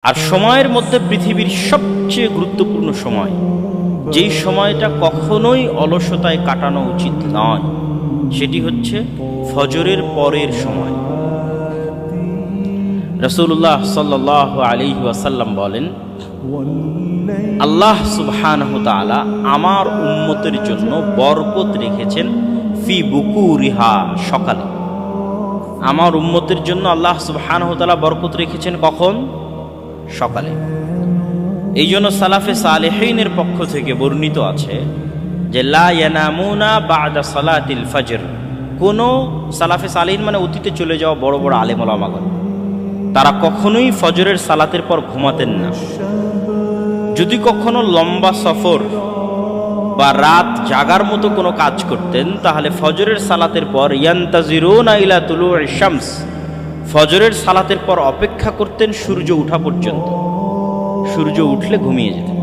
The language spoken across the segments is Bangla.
আর সময়ের মধ্যে পৃথিবীর সবচেয়ে গুরুত্বপূর্ণ সময়, যেই সময়টা কখনোই অলসতায় কাটানো উচিত নয়, সেটি হচ্ছে ফজরের পরের সময়। রাসূলুল্লাহ সাল্লাল্লাহু আলাইহি ওয়াসাল্লাম বলেন, আল্লাহ সুবহানাহু ওয়া তাআলা আমার উম্মতের জন্য বরকত রেখেছেন ফি বুকুরিহা, সকালে। আমার উম্মতের জন্য আল্লাহ সুবহানাহু ওয়া তাআলা বরকত রেখেছেন কখন? সকালে। এই জন্য সালাফে সালেহীনের পক্ষ থেকে বর্ণিত আছে যে লা ইয়ানামুনা বা'দা সালাতিল ফজর। কোন সালাফে সালেহীন মানে অতীতে চলে যাওয়া বড় বড় আলেম ওলামাগণ, তারা কখনোই ফজরের সালাতের পর ঘুমাতেন না। যদি কখনো লম্বা সফর বা রাত জাগার মতো কোনো কাজ করতেন, তাহলে ফজরের সালাতের পর ইয়ান্তাজিরুনা ইলা তুলুইশ শামস, ফজরের সালাতের পর অপেক্ষা করতেন সূর্য ওঠা পর্যন্ত। সূর্য উঠলে ঘুমিয়ে যেতেন।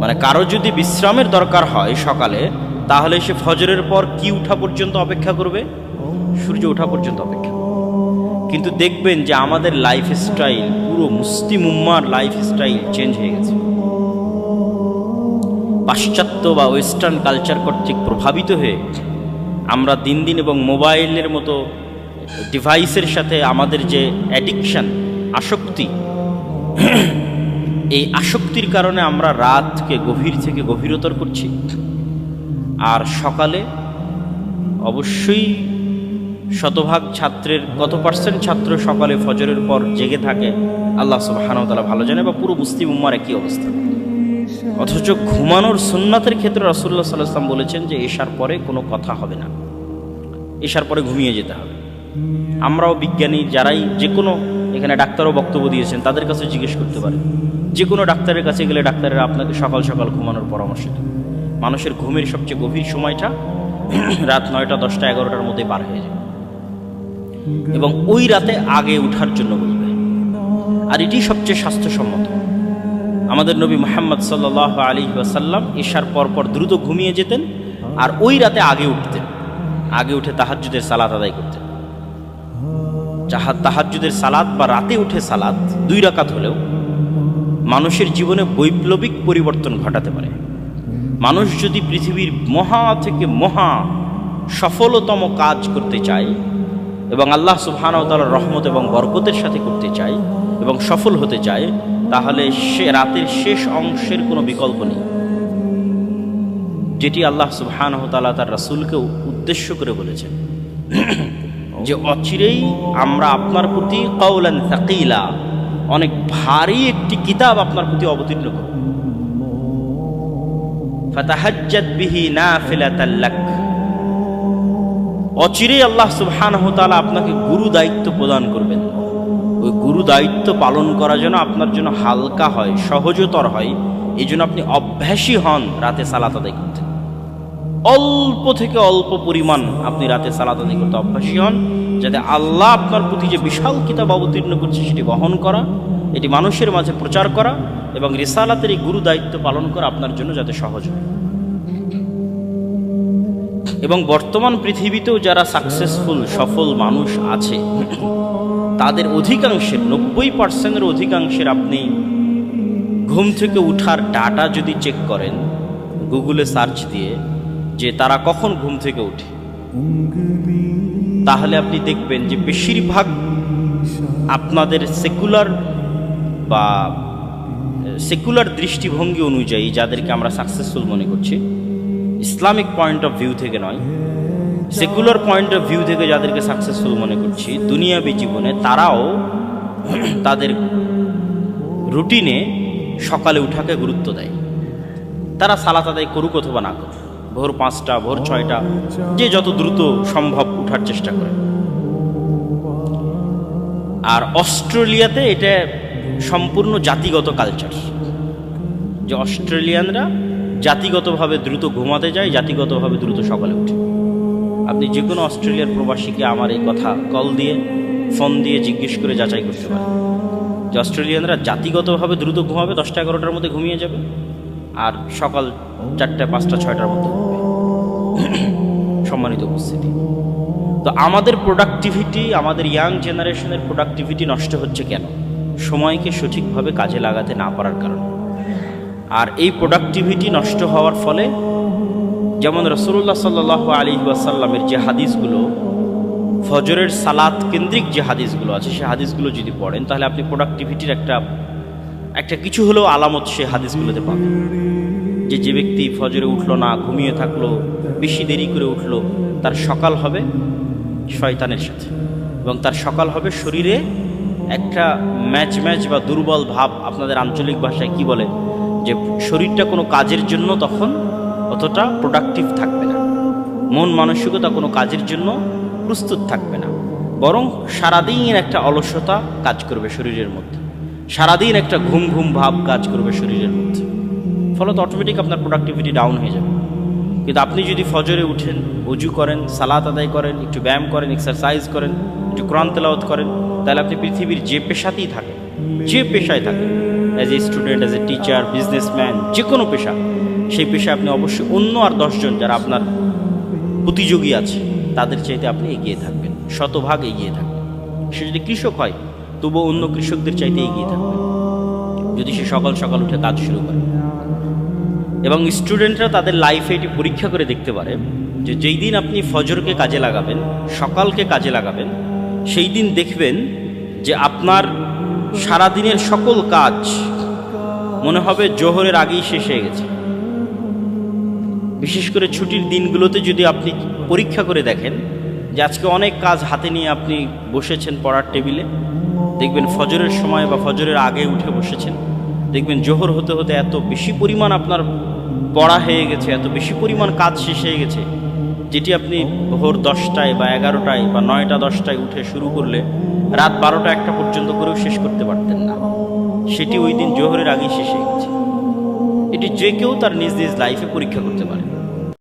মানে কারো যদি বিশ্রামের দরকার হয় সকালে, তাহলে সে ফজরের পর কি উঠা পর্যন্ত অপেক্ষা করবে? সূর্য ওঠা পর্যন্ত অপেক্ষা। কিন্তু দেখবেন যে আমাদের লাইফস্টাইল, পুরো মুসলিম উম্মার লাইফস্টাইল চেঞ্জ হয়ে গেছে। পাশ্চাত্য বা ওয়েস্টার্ন কালচার কর্তৃক প্রভাবিত হয়ে আমরা দিন দিন, এবং মোবাইলের মতো ডিভাইসের সাথে আমাদের যে অ্যাডিকশান, আসক্তি, এই আসক্তির কারণে আমরা রাতকে গভীর থেকে গভীরতর করছি। আর সকালে অবশ্যই শতভাগ ছাত্রের কত পার্সেন্ট ছাত্র সকালে ফজরের পর জেগে থাকে আল্লাহ সুবহানাহু ওয়া তাআলা ভালো জানে, বা পুরো মুসলিম উম্মার একই অবস্থা। অথচ ঘুমানোর সুন্নাতের ক্ষেত্রে রাসূলুল্লাহ সাল্লাল্লাহু আলাইহি ওয়াসাল্লাম বলেছেন যে এশার পরে কোনো কথা হবে না, এশার পরে ঘুমিয়ে যেতে হবে। আমরাও বিজ্ঞানী যারাই, যে কোনো, এখানে ডাক্তারও বক্তব্য দিয়েছেন, তাদের কাছে জিজ্ঞেস করতে পারে। যে কোনো ডাক্তারের কাছে গেলে ডাক্তারেরা আপনাকে সকাল সকাল ঘুমানোর পরামর্শ দেন। মানুষের ঘুমের সবচেয়ে গভীর সময়টা রাত 9টা, 10টা, 11টার মধ্যে পার হয়ে যায়, এবং ওই রাতে আগে ওঠার জন্য বলবে। আর এটি সবচেয়ে স্বাস্থ্যসম্মত। আমাদের নবী মুহাম্মদ সাল্লাল্লাহু আলাইহি ওয়াসাল্লাম ঈশার পরপর দ্রুত ঘুমিয়ে যেতেন, আর ওই রাতে আগে উঠতেন। আগে উঠে তাহাজ্জুদের সালাত আদায় করতেন। তাহাজ্জুদের সালাত বা রাতে উঠে সালাত 2 রাকাত হলেও মানুষের জীবনে বৈপ্লবিক পরিবর্তন ঘটাতে পারে। মানুষ যদি পৃথিবীর মহা থেকে মহা সফলতম কাজ করতে চায়, এবং আল্লাহ সুবহানাহু ওয়া তাআলার রহমত এবং বরকতের সাথে করতে চায় এবং সফল হতে চায়, তাহলে সে রাতের শেষ অংশের কোনো বিকল্প নেই, যেটি আল্লাহ সুবহানাহু ওয়া তাআলা তার রাসূলকে উদ্দেশ্য করে বলেছেন যে অচিরেই আমরা আপনার প্রতি কাওলান সাকিলা, অনেক ভারী একটি কিতাব আপনার প্রতি অবতীর্ণ করব। ফাতাহাজ্জাদ বিহি নাফিলাতাল লাক, অচিরেই আল্লাহ সুবহানাহু ওয়া তাআলা আপনাকে গুরু দায়িত্ব প্রদান করবেন। ওই গুরু দায়িত্ব পালন করা যেন আপনার জন্য হালকা হয়, সহজতর হয়, এই জন্য আপনি অভ্যাসী হন রাতে সালাত আদায় করতে। অল্প থেকে অল্প পরিমাণ আপনি রাতে সালাত আদায় করতে অভ্যাসী হন, যাতে আল্লাহ আপনার প্রতি যে বিশাল কিতাব অবতীর্ণ করছে সেটি বহন করা, এটি মানুষের মাঝে প্রচার করা, এবং রিসালাতের এই গুরু দায়িত্ব পালন করা আপনার জন্য যাতে সহজ হয়। এবং বর্তমান পৃথিবীতেও যারা সাকসেসফুল, সফল মানুষ আছে, তাদের অধিকাংশের, 90% অধিকাংশের আপনি ঘুম থেকে উঠার ডাটা যদি চেক করেন গুগলে সার্চ দিয়ে, যে তারা কখন ঘুম থেকে উঠে, তাহলে আপনি দেখবেন যে বেশিরভাগ আপনাদের সেকুলার দৃষ্টিভঙ্গি অনুযায়ী যাদেরকে আমরা সাকসেসফুল মনে করছি, ইসলামিক পয়েন্ট অফ ভিউ থেকে নয়, সেকুলার পয়েন্ট অফ ভিউ থেকে যাদেরকে সাকসেসফুল মনে করছি দুনিয়াবী জীবনে, তারাও তাদের রুটিনে সকালে উঠাকে গুরুত্ব দেয়। তারা সালাত আদায় করুক অথবা না করুক, ভোর 5টা, ভোর 6টা, যে যত দ্রুত সম্ভব উঠার চেষ্টা করে। আর অস্ট্রেলিয়াতে এটা সম্পূর্ণ জাতিগত কালচার, যে অস্ট্রেলিয়ানরা জাতিগতভাবে দ্রুত ঘুমাতে যায়, জাতিগতভাবে দ্রুত সকালে উঠে। আপনি যে কোনো অস্ট্রেলিয়ার প্রবাসীকে আমার এই কথা কল দিয়ে, ফোন দিয়ে জিজ্ঞেস করে যাচাই করতে পারেন যে অস্ট্রেলিয়ানরা জাতিগতভাবে দ্রুত ঘুমাবে, 10টা 11টার মধ্যে ঘুমিয়ে যাবে, আর সকাল 4টা 5টা 6টার মধ্যে ঘুমাবে। সম্মানিত উপস্থিতি, তো আমাদের প্রোডাক্টিভিটি, আমাদের ইয়াং জেনারেশনের প্রোডাক্টিভিটি নষ্ট হচ্ছে কেন? সময়কে সঠিকভাবে কাজে লাগাতে না পারার কারণে। আর এই প্রোডাক্টিভিটি নষ্ট হওয়ার ফলে, যেমন রাসূলুল্লাহ সাল্লাল্লাহু আলাইহি ওয়াসাল্লামের যে হাদিসগুলো, ফজরের সালাত কেন্দ্রিক যে হাদিসগুলো আছে, সেই হাদিসগুলো যদি পড়েন তাহলে আপনি প্রোডাক্টিভিটির একটা কিছু হলেও আলামত সেই হাদিসগুলোতে পাবেন। যে ব্যক্তি ফজরে উঠলো না, ঘুমিয়ে থাকলো, বেশি দেরি করে উঠলো, তার সকাল হবে শয়তানের সাথে, এবং তার সকাল হবে শরীরে একটা ম্যাচ বা দুর্বল ভাব, আপনাদের আঞ্চলিক ভাষায় কি বলে, যে শরীরটা কোনো কাজের জন্য তখন অতটা প্রোডাক্টিভ থাকবে না, মন মানসিকতা কোনো কাজের জন্য প্রস্তুত থাকবে না, বরং সারাদিন একটা অলসতা কাজ করবে শরীরের মধ্যে, সারাদিন একটা ঘুম ভাব কাজ করবে শরীরের মধ্যে, ফলত অটোমেটিক আপনার প্রোডাক্টিভিটি ডাউন হয়ে যাবে। কিন্তু আপনি যদি ফজরে উঠেন, ওযু করেন, সালাত আদায় করেন, একটু ব্যায়াম করেন, এক্সারসাইজ করেন, একটু কোরআন তেলাওয়াত করেন, তাহলে আপনি পৃথিবীর যে পেশাতেই থাকেন, যে পেশায় থাকেন, as a student, as a teacher, businessman, যে কোনো পেশা, সেই পেশায় আপনি অবশ্যই অন্য আর 10 জন যারা আপনার প্রতিযোগী আছে তাদের চাইতে আপনি এগিয়ে থাকবেন, শতভাগ এগিয়ে থাকবেন। সে যদি কৃষক হয় তবুও অন্য কৃষকদের চাইতে এগিয়ে থাকবেন যদি সে সকাল সকাল উঠে কাজ শুরু করে। এবং স্টুডেন্টরা তাদের লাইফে এটি পরীক্ষা করে দেখতে পারে যে যেই দিন আপনি ফজরকে কাজে লাগাবেন, সকালকে কাজে লাগাবেন, সেই দিন দেখবেন যে আপনার সারাদিনের সকল কাজ মনে হবে জোহরের আগেই শেষ হয়ে গেছে। বিশেষ করে ছুটির দিনগুলোতে যদি আপনি পরীক্ষা করে দেখেন যে আজকে অনেক কাজ হাতে নিয়ে আপনি বসেছেন পড়ার টেবিলে, দেখবেন ফজরের সময় বা ফজরের আগে উঠে বসেছেন, দেখবেন জোহর হতে হতে এত বেশি পরিমাণ আপনার পড়া হয়ে গেছে, এত বেশি পরিমাণ কাজ শেষ হয়ে গেছে, যেটি আপনি ভোর 10টায় বা 11টায় বা 9টা 10টায় উঠে শুরু করলে রাত 12টা 1টা পর্যন্ত করেও শেষ করতে পারতেন না, সেটি ওই দিন জোহরের আগেই শেষ হয়ে গেছে। এটি যে কেউ তার নিজ নিজ লাইফে পরীক্ষা করতে পারে।